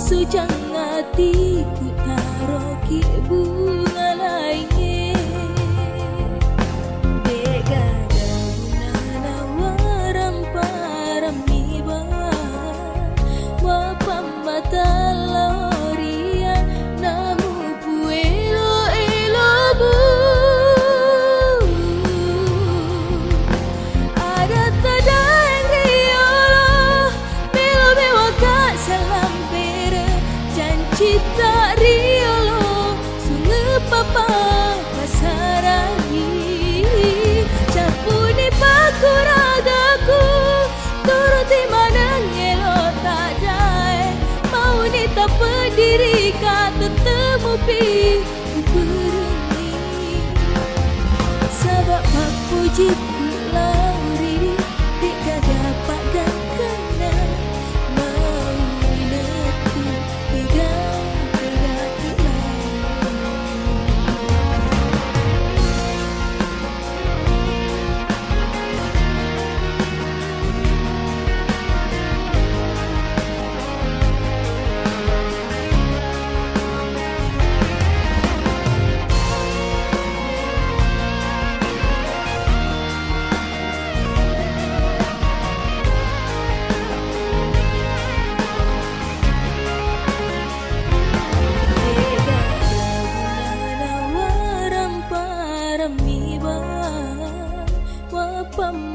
sujang hatiku taruh ki bunga lainnya. Dega daunana waram parami ba wapam mata loria namu puelo elobu. Ada tada yang riolo belo bewa kak salam bere janji tak riolo sunge papa pasarangi capuni pakuragaku turuti manang elo tak dae mau ni tak berdiri kata temu pi berhenti sebab puji lauri tidak dapat kena mau letih tidak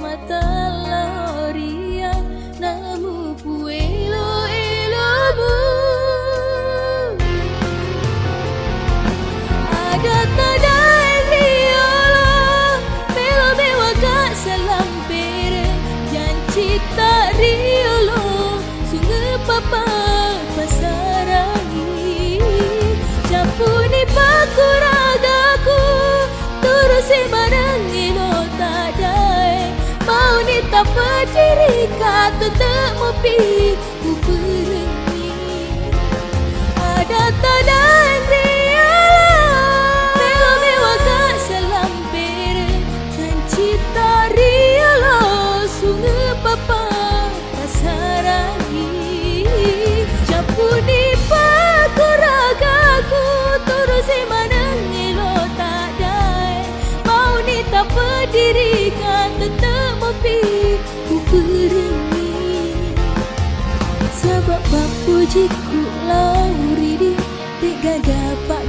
mata loria namu puelo elobu. Ada tada yang riolo belo bewa kak salam bere janji tak riolo sunge papa pasarangi capuni pakuragaku turusi barang ilo tak dae mau ni tak berdiri kata temu pi ku berhenti. Ada tada yang riala belo bewa kak salam bere janji tak riolo sunge papa pasarangi capuni pakuragaku turusi manang elo tak dae mau ni tak berdiri kata temu pi ku berhenti sebab pujiku lauri di tiga dapat